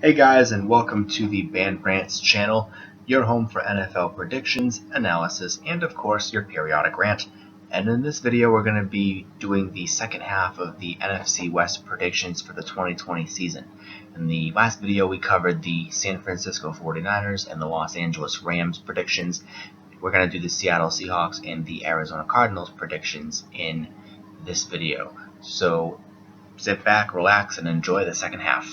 Hey guys, and welcome to the Band Rants channel, your home for NFL predictions, analysis, and of course your periodic rant. And in this video we're going to be doing the second half of the NFC West predictions for the 2020 season. In the last video we covered the San Francisco 49ers and the Los Angeles Rams predictions. We're going to do the Seattle Seahawks and the Arizona Cardinals predictions in this video. So sit back, relax, and enjoy the second half.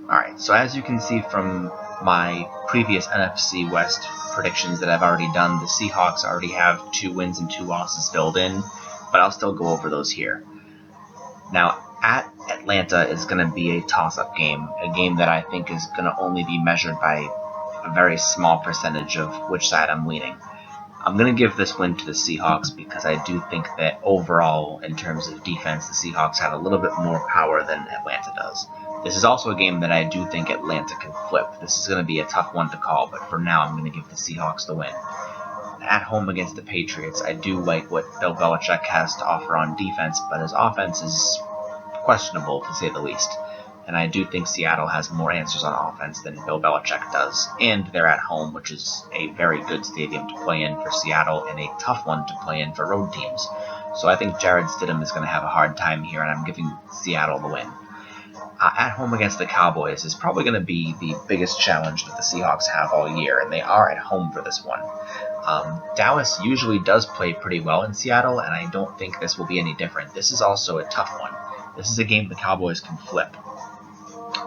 Alright, so as you can see from my previous NFC West predictions that I've already done, the Seahawks already have 2 wins and 2 losses filled in, but I'll still go over those here. Now, at Atlanta is going to be a toss-up game, a game that I think is going to only be measured by a very small percentage of which side I'm leaning. I'm going to give this win to the Seahawks because I do think that overall, in terms of defense, the Seahawks have a little bit more power than Atlanta does. This is also a game that I do think Atlanta can flip. This is going to be a tough one to call, but for now I'm going to give the Seahawks the win. At home against the Patriots, I do like what Bill Belichick has to offer on defense, but his offense is questionable to say the least. And I do think Seattle has more answers on offense than Bill Belichick does. And they're at home, which is a very good stadium to play in for Seattle and a tough one to play in for road teams. So I think Jarrett Stidham is going to have a hard time here, and I'm giving Seattle the win. At home against the Cowboys is probably going to be the biggest challenge that the Seahawks have all year, and they are at home for this one. Dallas usually does play pretty well in Seattle, and I don't think this will be any different. This is also a tough one. This is a game the Cowboys can flip.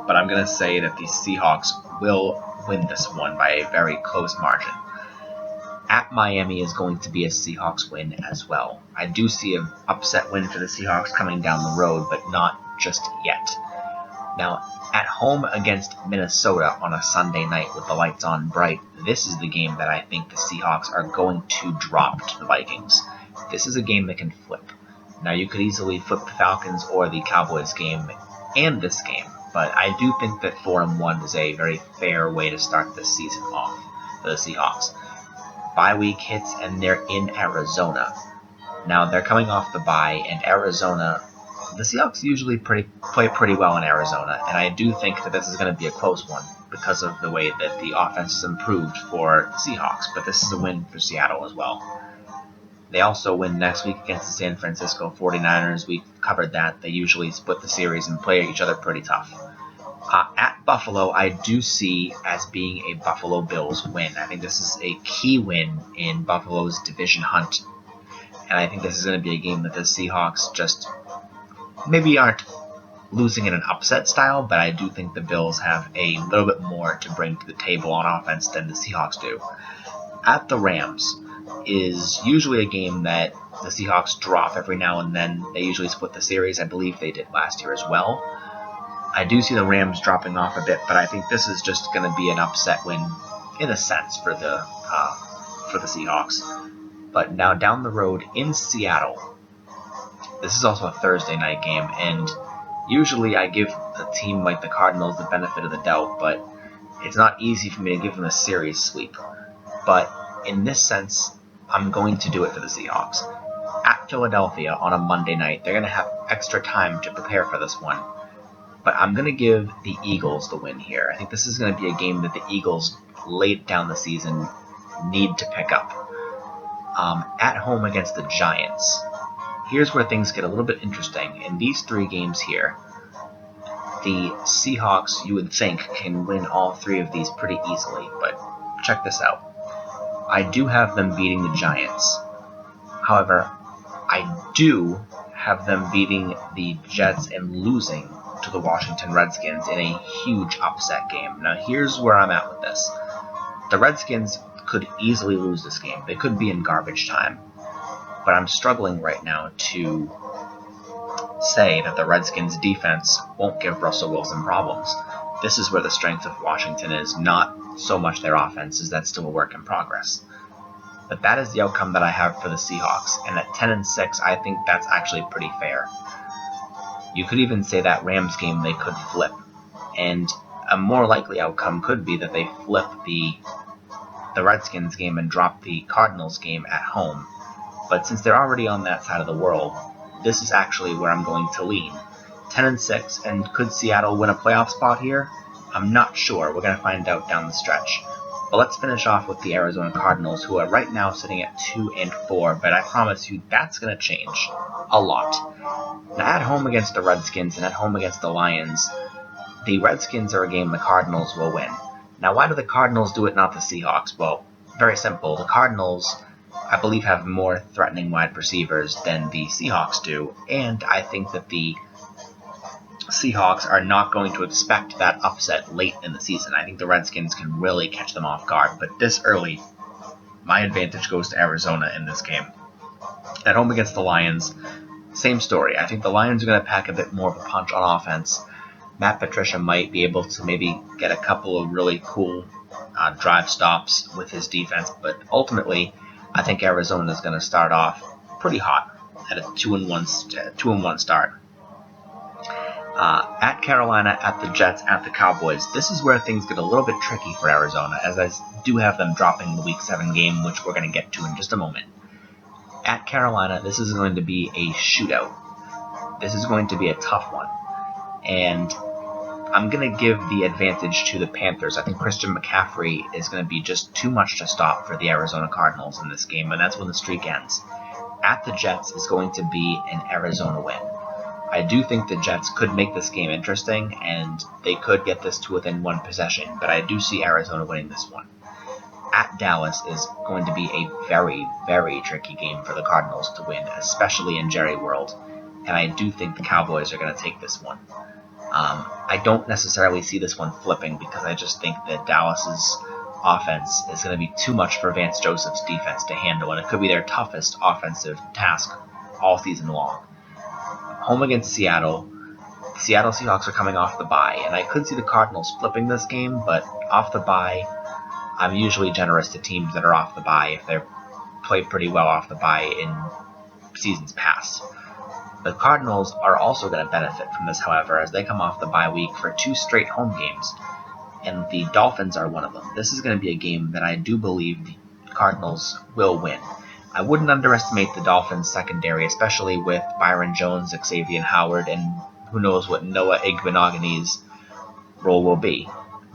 But I'm going to say that the Seahawks will win this one by a very close margin. At Miami is going to be a Seahawks win as well. I do see an upset win for the Seahawks coming down the road, but not just yet. Now, at home against Minnesota on a Sunday night with the lights on bright, this is the game that I think the Seahawks are going to drop to the Vikings. This is a game that can flip. Now, you could easily flip the Falcons or the Cowboys game and this game, but I do think that 4-1 is a very fair way to start this season off for the Seahawks. Bye week hits and they're in Arizona. Now, they're coming off the bye, and Arizona, the Seahawks usually play pretty well in Arizona, and I do think that this is going to be a close one because of the way that the offense has improved for the Seahawks, but this is a win for Seattle as well. They also win next week against the San Francisco 49ers. We covered that. They usually split the series and play each other pretty tough. At Buffalo, I do see as being a Buffalo Bills win. I think this is a key win in Buffalo's division hunt, and I think this is going to be a game that the Seahawks just maybe aren't losing in an upset style, but I do think the Bills have a little bit more to bring to the table on offense than the Seahawks do. At the Rams is usually a game that the Seahawks drop every now and then. They usually split the series. I believe they did last year as well. I do see the Rams dropping off a bit, but I think this is just going to be an upset win in a sense for the Seahawks. But now down the road in Seattle, this is also a Thursday night game, and usually I give a team like the Cardinals the benefit of the doubt, but it's not easy for me to give them a series sweep. But in this sense, I'm going to do it for the Seahawks. At Philadelphia on a Monday night, they're going to have extra time to prepare for this one. But I'm going to give the Eagles the win here. I think this is going to be a game that the Eagles, late down the season, need to pick up. At home against the Giants, here's where things get a little bit interesting. In these 3 games here, the Seahawks, you would think, can win all 3 of these pretty easily, but check this out. I do have them beating the Giants. However, I do have them beating the Jets and losing to the Washington Redskins in a huge upset game. Now, here's where I'm at with this. The Redskins could easily lose this game. They could be in garbage time. But I'm struggling right now to say that the Redskins' defense won't give Russell Wilson problems. This is where the strength of Washington is, not so much their offense, as that's still a work in progress. But that is the outcome that I have for the Seahawks, and at 10-6, I think that's actually pretty fair. You could even say that Rams game they could flip, and a more likely outcome could be that they flip the Redskins game and drop the Cardinals game at home. But since they're already on that side of the world, this is actually where I'm going to lean. 10-6, and could Seattle win a playoff spot here? I'm not sure. We're going to find out down the stretch. But let's finish off with the Arizona Cardinals, who are right now sitting at 2-4, but I promise you that's going to change a lot. Now, at home against the Redskins and at home against the Lions, the Redskins are a game the Cardinals will win. Now, why do the Cardinals do it, not the Seahawks? Well, very simple. The Cardinals, I believe, have more threatening wide receivers than the Seahawks do, and I think that the Seahawks are not going to expect that upset late in the season. I think the Redskins can really catch them off guard, but this early, my advantage goes to Arizona in this game. At home against the Lions, same story. I think the Lions are going to pack a bit more of a punch on offense. Matt Patricia might be able to maybe get a couple of really cool drive stops with his defense, but ultimately, I think Arizona is going to start off pretty hot at a 2-1 start. At Carolina, at the Jets, at the Cowboys, this is where things get a little bit tricky for Arizona, as I do have them dropping the Week 7 game, which we're going to get to in just a moment. At Carolina, this is going to be a shootout. This is going to be a tough one. And I'm going to give the advantage to the Panthers. I think Christian McCaffrey is going to be just too much to stop for the Arizona Cardinals in this game, and that's when the streak ends. At the Jets is going to be an Arizona win. I do think the Jets could make this game interesting, and they could get this to within one possession, but I do see Arizona winning this one. At Dallas is going to be a very, very tricky game for the Cardinals to win, especially in Jerry World, and I do think the Cowboys are going to take this one. I don't necessarily see this one flipping because I just think that Dallas's offense is going to be too much for Vance Joseph's defense to handle, and it could be their toughest offensive task all season long. Home against Seattle, the Seattle Seahawks are coming off the bye, and I could see the Cardinals flipping this game, but off the bye, I'm usually generous to teams that are off the bye if they play pretty well off the bye in seasons past. The Cardinals are also going to benefit from this, however, as they come off the bye week for 2 straight home games, and the Dolphins are one of them. This is going to be a game that I do believe the Cardinals will win. I wouldn't underestimate the Dolphins' secondary, especially with Byron Jones, Xavier Howard, and who knows what Noah Igbinogheni's role will be.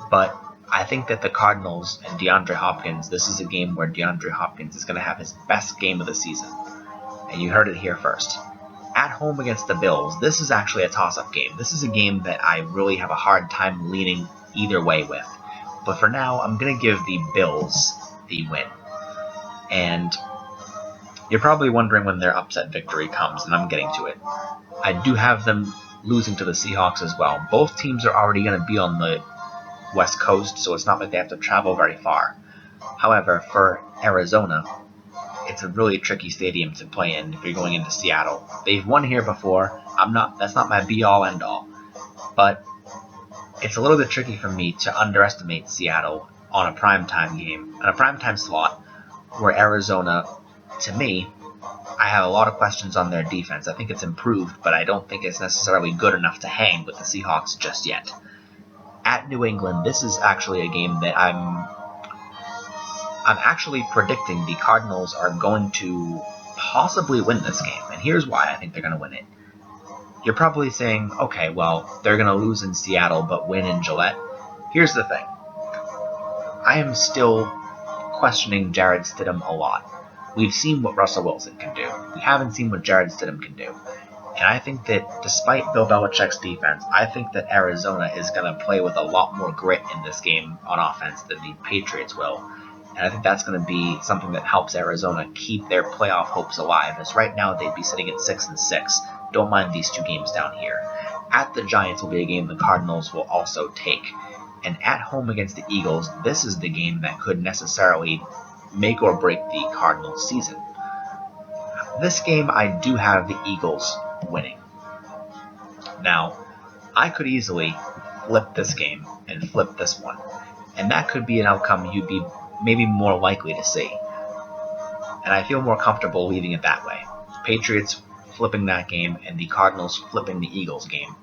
But I think that the Cardinals and DeAndre Hopkins, this is a game where DeAndre Hopkins is going to have his best game of the season. And you heard it here first. At home against the Bills, this is actually a toss-up game. This is a game that I really have a hard time leaning either way with. But for now, I'm going to give the Bills the win. And you're probably wondering when their upset victory comes, and I'm getting to it. I do have them losing to the Seahawks as well. Both teams are already going to be on the West Coast, so it's not like they have to travel very far. However, for Arizona, it's a really tricky stadium to play in if you're going into Seattle. They've won here before. That's not my be-all, end-all. But it's a little bit tricky for me to underestimate Seattle on a primetime game, on a primetime slot, where Arizona, to me, I have a lot of questions on their defense. I think it's improved, but I don't think it's necessarily good enough to hang with the Seahawks just yet. At New England, this is actually a game that I'm actually predicting the Cardinals are going to possibly win this game, and here's why I think they're going to win it. You're probably saying, okay, well, they're going to lose in Seattle but win in Gillette. Here's the thing. I am still questioning Jarrett Stidham a lot. We've seen what Russell Wilson can do. We haven't seen what Jarrett Stidham can do. And I think that despite Bill Belichick's defense, I think that Arizona is going to play with a lot more grit in this game on offense than the Patriots will. And I think that's going to be something that helps Arizona keep their playoff hopes alive, as right now they'd be sitting at 6-6. Don't mind these 2 games down here. At the Giants will be a game the Cardinals will also take. And at home against the Eagles, this is the game that could necessarily make or break the Cardinals' season. This game, I do have the Eagles winning. Now, I could easily flip this game and flip this one, and that could be an outcome you'd be maybe more likely to see. And I feel more comfortable leaving it that way. Patriots flipping that game and the Cardinals flipping the Eagles game.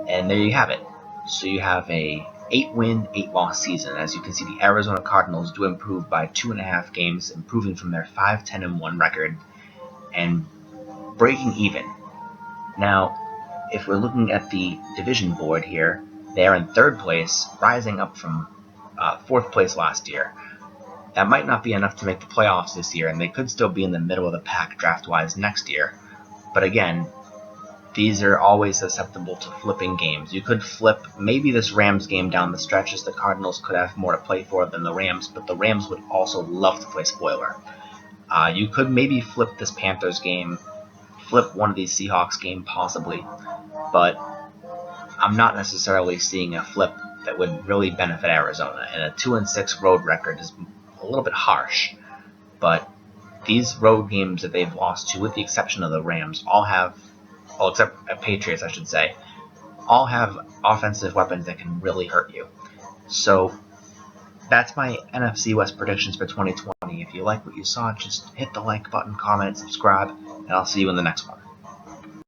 And there you have it. So you have a 8-win, 8-loss season. As you can see, the Arizona Cardinals do improve by 2.5 games, improving from their 5-10-1 record. and breaking even. Now, if we're looking at the division board here, they're in 3rd place, rising up from 4th place last year. That might not be enough to make the playoffs this year, and they could still be in the middle of the pack draft-wise next year. But again, these are always susceptible to flipping games. You could flip maybe this Rams game down the stretch, as the Cardinals could have more to play for than the Rams, but the Rams would also love to play spoiler. You could maybe flip this Panthers game, flip one of these Seahawks game possibly, but I'm not necessarily seeing a flip that would really benefit Arizona, and a 2-6 road record is a little bit harsh, but these road games that they've lost to, with the exception of the Rams, all have, well, except Patriots, I should say, all have offensive weapons that can really hurt you. So that's my NFC West predictions for 2020. If you like what you saw, just hit the like button, comment, subscribe, and I'll see you in the next one.